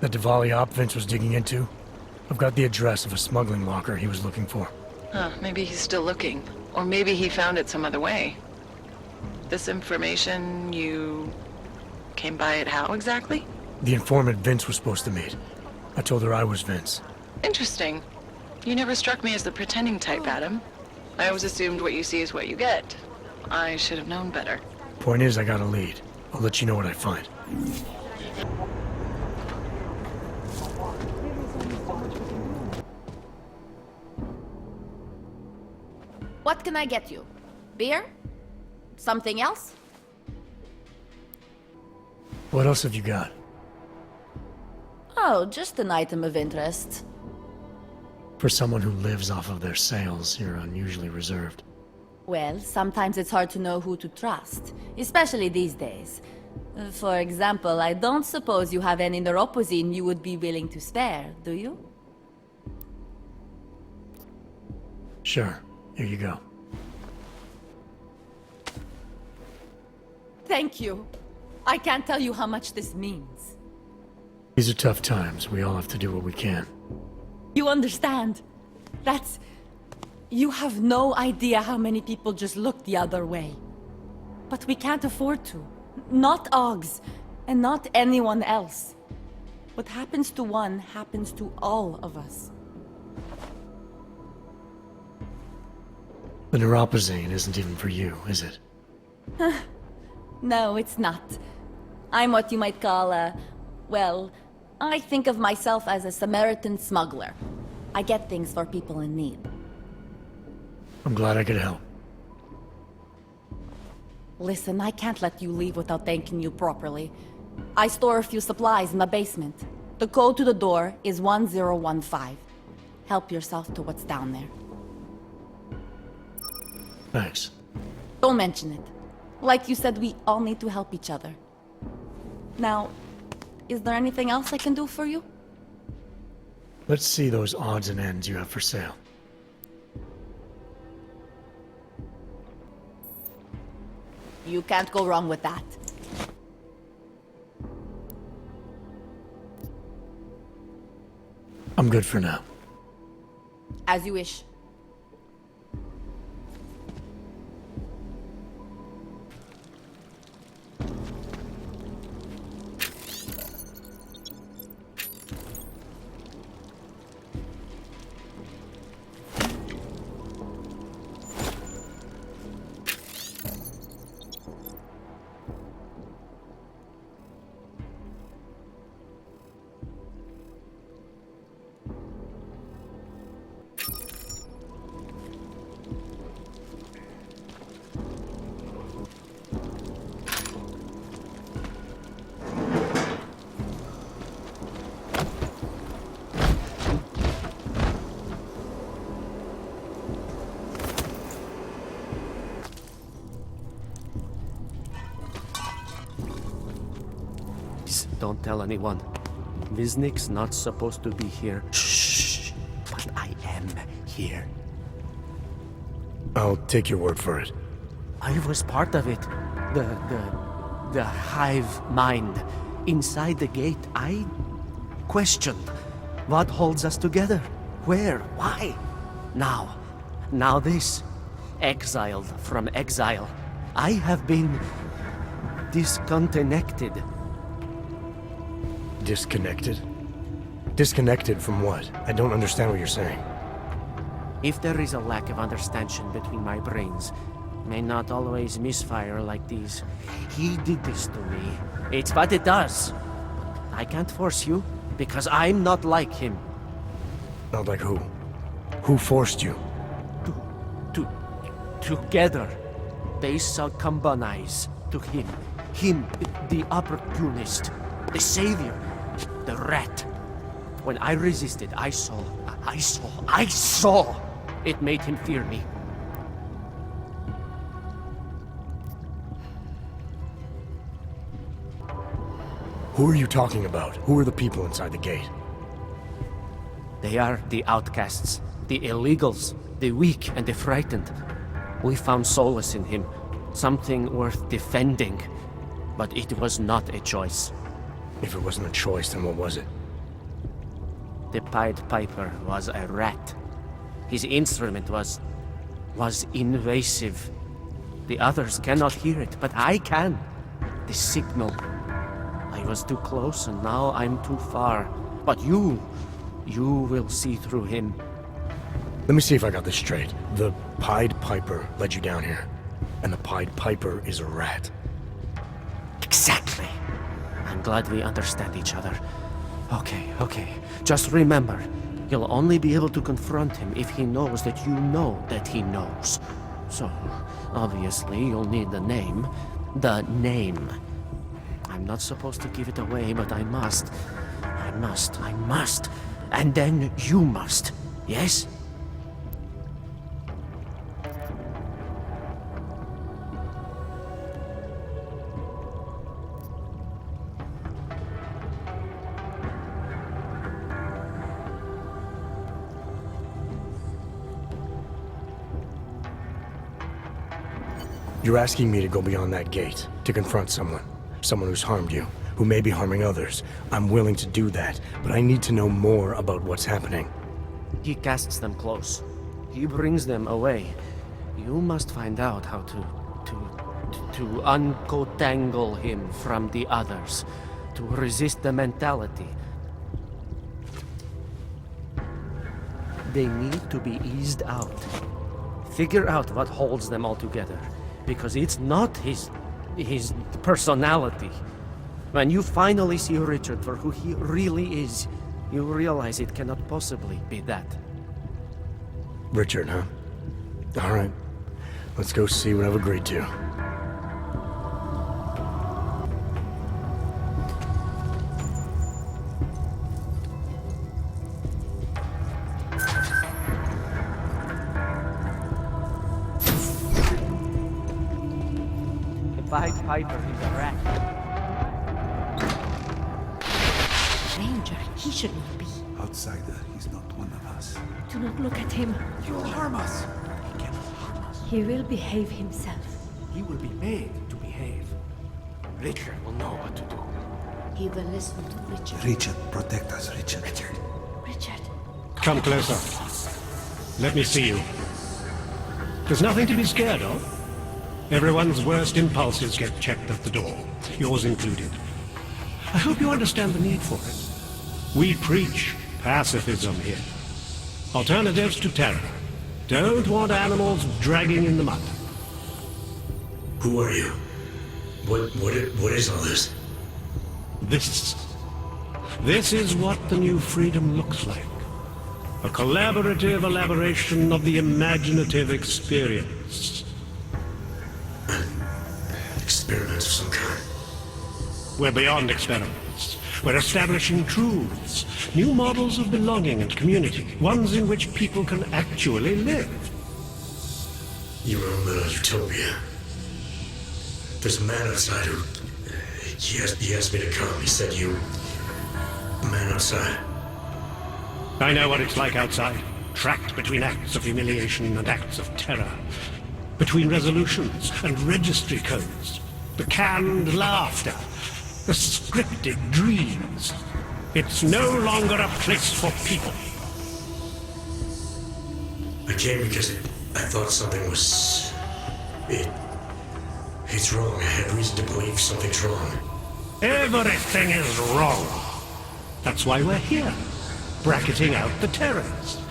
The Diwali op Vince was digging into? I've got the address of a smuggling locker he was looking for. Huh, maybe he's still looking. Or maybe he found it some other way. This information, you came by it how exactly? The informant Vince was supposed to meet. I told her I was Vince. Interesting. You never struck me as the pretending type, Adam. I always assumed what you see is what you get. I should have known better. Point is, I got a lead. I'll let you know what I find. What can I get you? Beer? Something else? What else have you got? Oh, just an item of interest. For someone who lives off of their sales, you're unusually reserved. Well, sometimes it's hard to know who to trust, especially these days. For example, I don't suppose you have any neuropozyne you would be willing to spare, do you? Sure. Here you go. Thank you. I can't tell you how much this means. These are tough times. We all have to do what we can. You understand? That's... You have no idea how many people just look the other way. But we can't afford to. Not Oggs, and not anyone else. What happens to one happens to all of us. The neuropozyne isn't even for you, is it? No, it's not. I'm what you might call a... well, I think of myself as a Samaritan smuggler. I get things for people in need. I'm glad I could help. Listen, I can't let you leave without thanking you properly. I store a few supplies in the basement. The code to the door is 1015. Help yourself to what's down there. Thanks. Don't mention it. Like you said, we all need to help each other. Now, is there anything else I can do for you? Let's see those odds and ends you have for sale. You can't go wrong with that. I'm good for now. As you wish. Don't tell anyone. Viznik's not supposed to be here. Shh! But I am here. I'll take your word for it. I was part of it. The hive mind. Inside the gate, I questioned. What holds us together? Where? Why? Now this. Exiled from exile. I have been disconnected. Disconnected? Disconnected from what? I don't understand what you're saying. If there is a lack of understanding between my brains, may not always misfire like these. He did this to me. It's what it does. I can't force you, because I'm not like him. Not like who? Who forced you? Together, they succumbanize to him. Him, the opportunist, the savior, the rat. When I resisted, I saw. It made him fear me. Who are you talking about? Who are the people inside the gate? They are the outcasts, the illegals, the weak and the frightened. We found solace in him, something worth defending. But it was not a choice. If it wasn't a choice, then what was it? The Pied Piper was a rat. His instrument was invasive. The others cannot hear it, but I can. The signal. I was too close and now I'm too far. But you will see through him. Let me see if I got this straight. The Pied Piper led you down here, and the Pied Piper is a rat. Exactly. I'm glad we understand each other. Okay. Just remember, you'll only be able to confront him if he knows that you know that he knows. So, obviously, you'll need the name. The name. I'm not supposed to give it away, but I must. I must. And then you must. Yes? You're asking me to go beyond that gate, to confront someone who's harmed you, who may be harming others. I'm willing to do that, but I need to know more about what's happening. He casts them close. He brings them away. You must find out how to uncotangle him from the others, to resist the mentality. They need to be eased out. Figure out what holds them all together, because it's not his personality. When you finally see Richard for who he really is, you realize it cannot possibly be that. Richard, huh? All right. Let's go see what I've agreed to. The Pied Piper is a rat. Stranger, he should not be. Outsider, he's not one of us. Do not look at him. He will harm us. He cannot harm us. He will behave himself. He will be made to behave. Richard will know what to do. He will listen to Richard. Richard, protect us, Richard. Richard. Come closer. Let me see you. There's nothing to be scared of. Everyone's worst impulses get checked at the door, yours included. I hope you understand the need for it. We preach pacifism here. Alternatives to terror. Don't want animals dragging in the mud. Who are you? What is all this? This is what the new freedom looks like. A collaborative elaboration of the imaginative experience. Experiment of some kind. We're beyond experiments. We're establishing truths, new models of belonging and community, ones in which people can actually live. You were a little utopia. There's a man outside who... He asked me to come. He said you... A man outside. I know what it's like outside, trapped between acts of humiliation and acts of terror, between resolutions and registry codes, the canned laughter, the scripted dreams. It's no longer a place for people. I came because I thought something was... It's wrong. I had reason to believe something's wrong. Everything is wrong. That's why we're here, bracketing out the terrorists.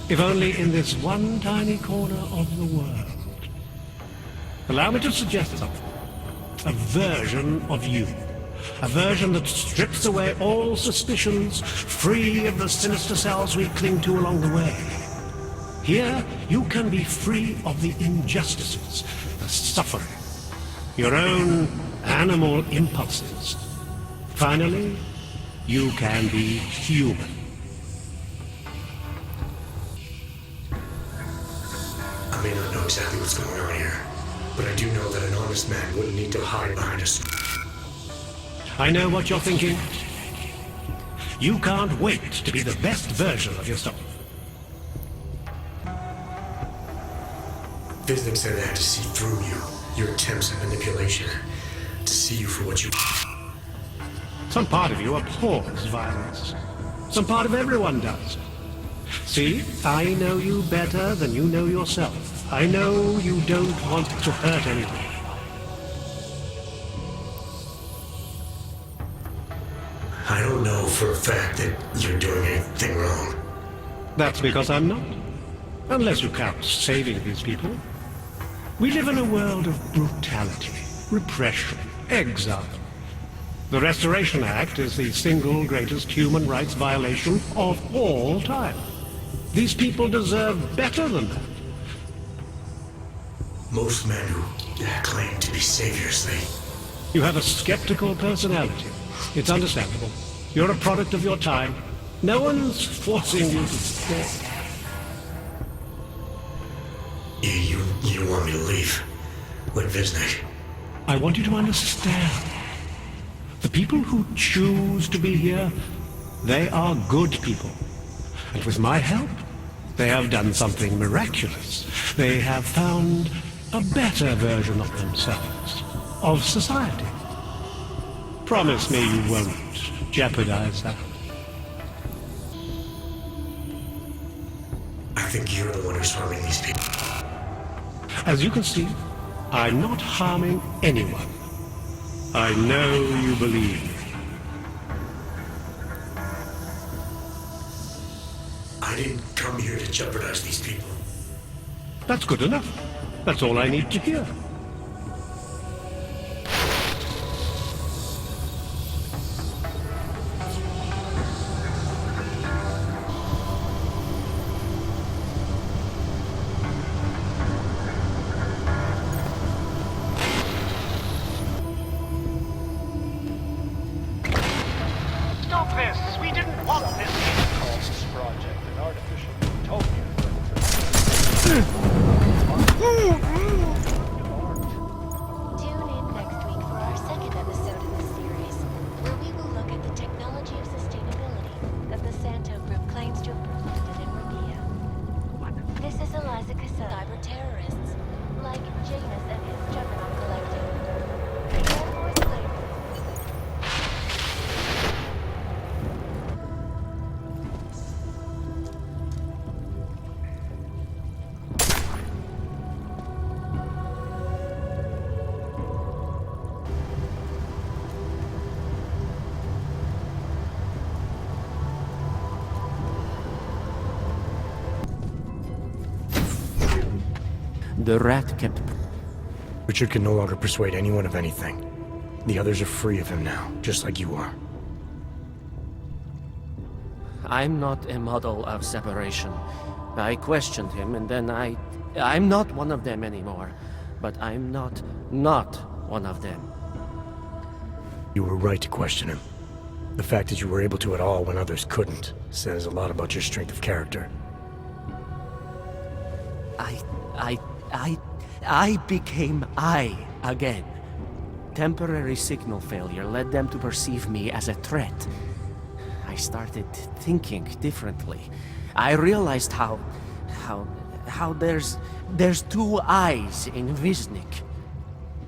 If only in this one tiny corner of the world. Allow me to suggest something. A version of you. A version that strips away all suspicions, free of the sinister cells we cling to along the way. Here, you can be free of the injustices, the suffering, your own animal impulses. Finally, you can be human. I may not know exactly what's going on here, but I do know that an honest man wouldn't need to hide behind us. I know what you're thinking. You can't wait to be the best version of yourself. Visnick said I had to see through you, your attempts at manipulation, to see you for what you... Some part of you abhors violence. Some part of everyone does. See, I know you better than you know yourself. I know you don't want to hurt anyone. I don't know for a fact that you're doing anything wrong. That's because I'm not. Unless you count saving these people. We live in a world of brutality, repression, exile. The Restoration Act is the single greatest human rights violation of all time. These people deserve better than that. Most men who claim to be saviors, You have a skeptical personality. It's understandable. You're a product of your time. No one's forcing you to stay. You want me to leave? Like Visnik? I want you to understand. The people who choose to be here, they are good people. And with my help, they have done something miraculous. They have found a better version of themselves, of society. Promise me you won't jeopardize that. I think you're the one who's harming these people. As you can see, I'm not harming anyone. I know you believe me. I didn't come here to jeopardize these people. That's good enough. That's all I need to hear. Stop this! We didn't want this! Call this project an artificial utopia. Tune in next week for our second episode in this series, where we will look at the technology of sustainability that the Santo Group claims to have perfected in Rabia. This is Eliza Cassell. Cyber terrorists, like Janus and his Juggernaut Collective. More voice later. The rat kept... Richard can no longer persuade anyone of anything. The others are free of him now, just like you are. I'm not a model of separation. I questioned him, and then I'm not one of them anymore. But I'm not one of them. You were right to question him. The fact that you were able to at all when others couldn't says a lot about your strength of character. I became I again. Temporary signal failure led them to perceive me as a threat. I started thinking differently. I realized how there's two eyes in Visnik.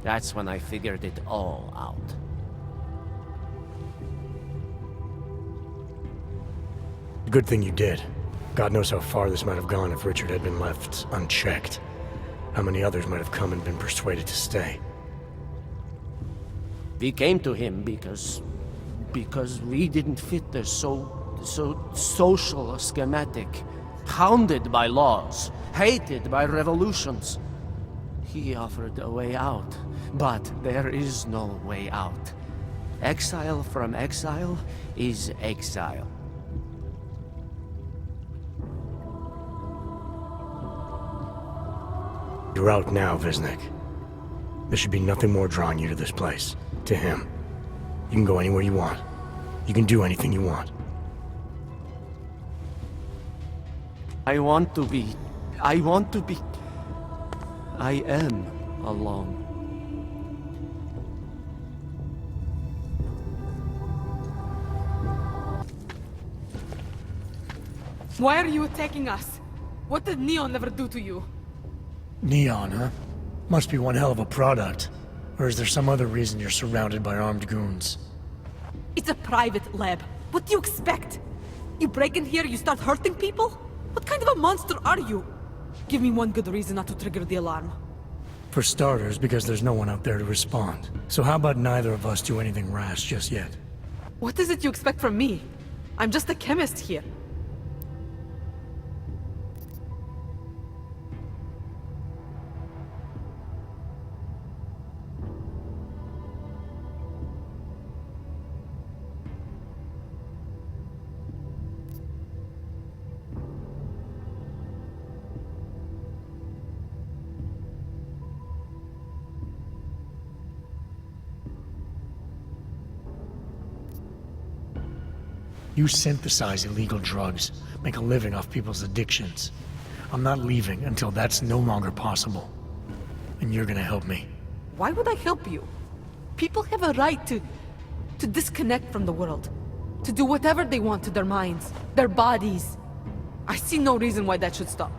That's when I figured it all out. Good thing you did. God knows how far this might have gone if Richard had been left unchecked. How many others might have come and been persuaded to stay. We came to him because we didn't fit the so social schematic, hounded by laws, hated by revolutions. He offered a way out, but there is no way out. Exile from exile is exile. You're out now, Visnik. There should be nothing more drawing you to this place. To him. You can go anywhere you want. You can do anything you want. I am alone. Why are you attacking us? What did Neon ever do to you? Neon, huh? Must be one hell of a product. Or is there some other reason you're surrounded by armed goons? It's a private lab. What do you expect? break in here, you start hurting people? What kind of a monster are you? Give me one good reason not to trigger the alarm. For starters, because there's no one out there to respond. So how about neither of us do anything rash just yet? What is it you expect from me? I'm just a chemist here. You synthesize illegal drugs, make a living off people's addictions. I'm not leaving until that's no longer possible. And you're gonna help me. Why would I help you? People have a right to disconnect from the world. To do whatever they want to their minds, their bodies. I see no reason why that should stop.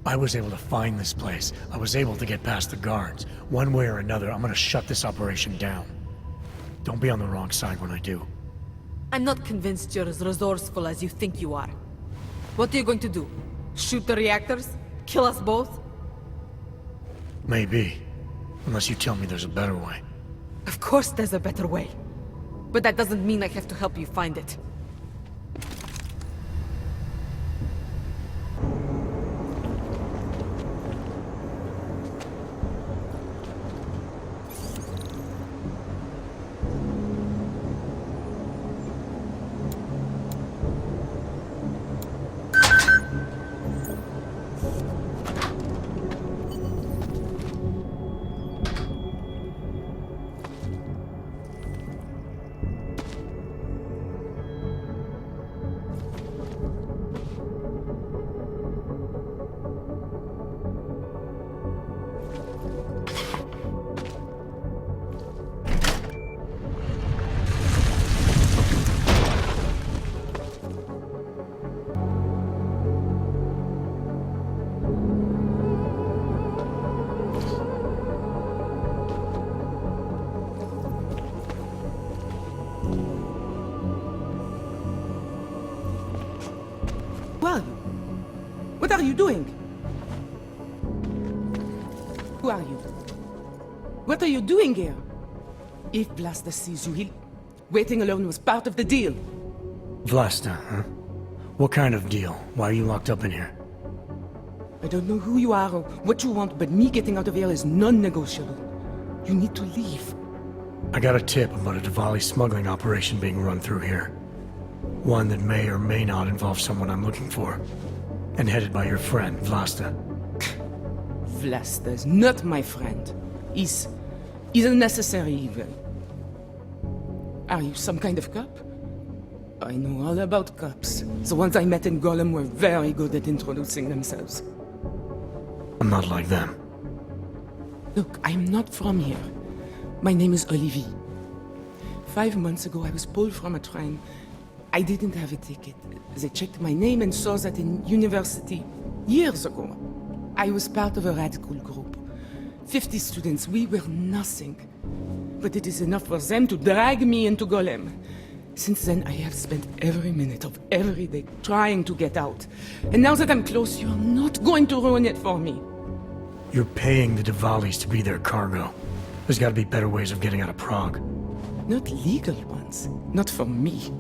I was able to find this place. I was able to get past the guards. One way or another, I'm gonna shut this operation down. Don't be on the wrong side when I do. I'm not convinced you're as resourceful as you think you are. What are you going to do? Shoot the reactors? Kill us both? Maybe. Unless you tell me there's a better way. Of course there's a better way. But that doesn't mean I have to help you find it. Well, what are you doing? Who are you? What are you doing here? If Blaster sees you, waiting alone was part of the deal. Vlasta, huh? What kind of deal? Why are you locked up in here? I don't know who you are or what you want, but me getting out of here is non-negotiable. You need to leave. I got a tip about a Diwali smuggling operation being run through here. One that may or may not involve someone I'm looking for. And headed by your friend, Vlasta. Vlasta is not my friend. He's a necessary evil. Are you some kind of cop? I know all about cops. The ones I met in Golem were very good at introducing themselves. I'm not like them. Look, I'm not from here. My name is Olivier. 5 months ago, I was pulled from a train. I didn't have a ticket. They checked my name and saw that in university years ago. I was part of a radical group. 50 students, we were nothing. But it is enough for them to drag me into Golem. Since then, I have spent every minute of every day trying to get out. And now that I'm close, you're not going to ruin it for me. You're paying the Diwalis to be their cargo. There's gotta be better ways of getting out of Prague. Not legal ones. Not for me.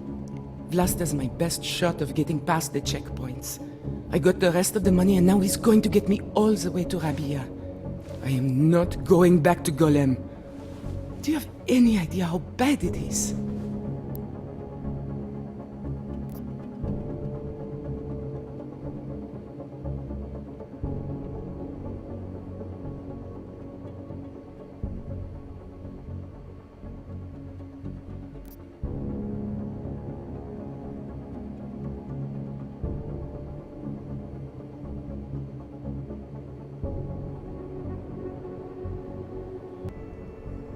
Vlasta's my best shot of getting past the checkpoints. I got the rest of the money and now he's going to get me all the way to Rabia. I am not going back to Golem. Do you have any idea how bad it is?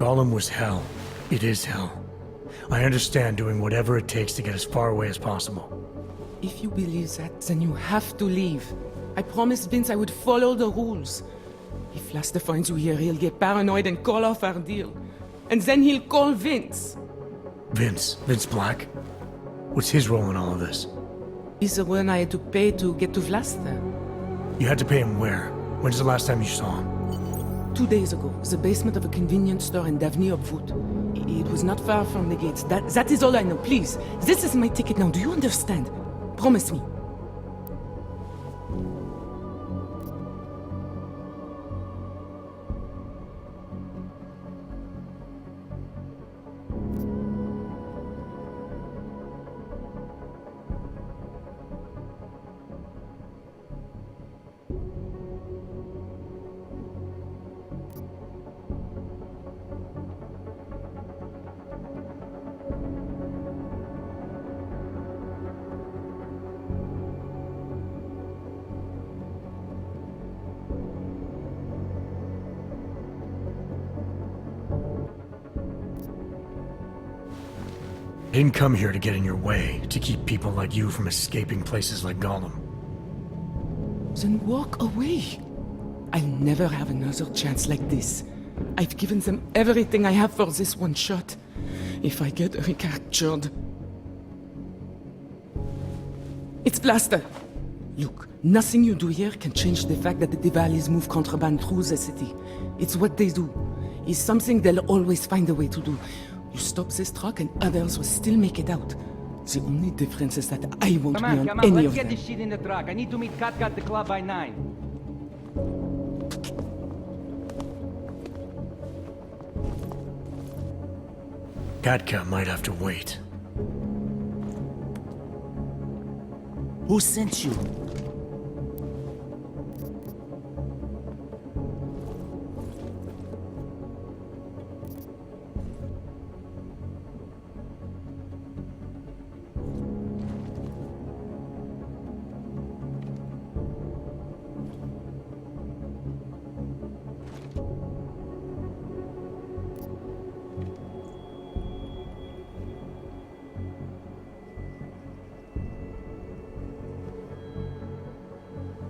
Gollum was hell. It is hell. I understand doing whatever it takes to get as far away as possible. If you believe that, then you have to leave. I promised Vince I would follow the rules. If Laster finds you here, he'll get paranoid and call off our deal. And then he'll call Vince. Vince Black? What's his role in all of this? He's the one I had to pay to get to Vlasta. You had to pay him where? When's the last time you saw him? 2 days ago, the basement of a convenience store in Davni Obwood. It was not far from the gates. That is all I know. Please, this is my ticket now. Do you understand? Promise me. I didn't come here to get in your way, to keep people like you from escaping places like Gollum. Then walk away. I'll never have another chance like this. I've given them everything I have for this one shot. If I get recaptured... It's Blaster! Look, nothing you do here can change the fact that the Diwalis move contraband through the city. It's what they do. It's something they'll always find a way to do. You stop this truck and others will still make it out. The only difference is that I won't be on any let's of get them. this shit in the truck. I need to meet Katka at the club by 9. Katka might have to wait. Who sent you?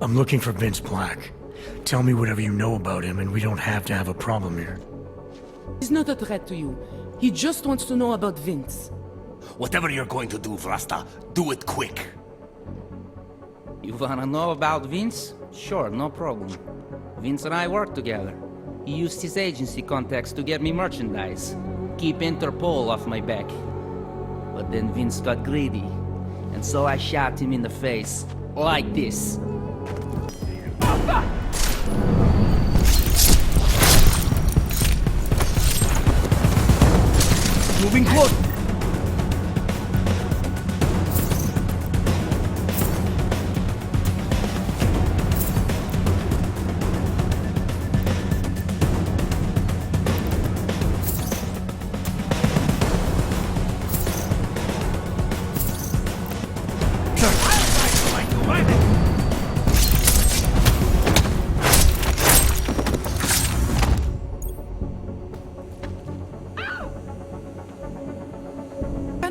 I'm looking for Vince Black. Tell me whatever you know about him and we don't have to have a problem here. He's not a threat to you. He just wants to know about Vince. Whatever you're going to do, Vrasta, do it quick. You wanna know about Vince? Sure, no problem. Vince and I work together. He used his agency contacts to get me merchandise. Keep Interpol off my back. But then Vince got greedy. And so I shot him in the face. Like this. Moving close.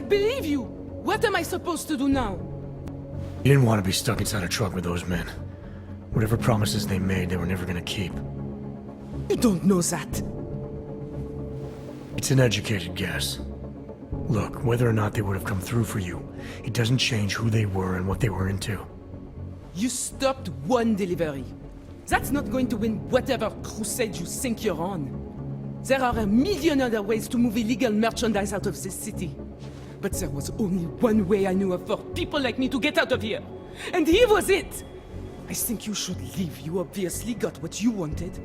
Believe you! What am I supposed to do now? You didn't want to be stuck inside a truck with those men. Whatever promises they made, they were never gonna keep. You don't know that. It's an educated guess. Look, whether or not they would have come through for you, it doesn't change who they were and what they were into. You stopped one delivery. That's not going to win whatever crusade you think you're on. There are a million other ways to move illegal merchandise out of this city. But there was only one way I knew of for people like me to get out of here. And here was it! I think you should leave. You obviously got what you wanted.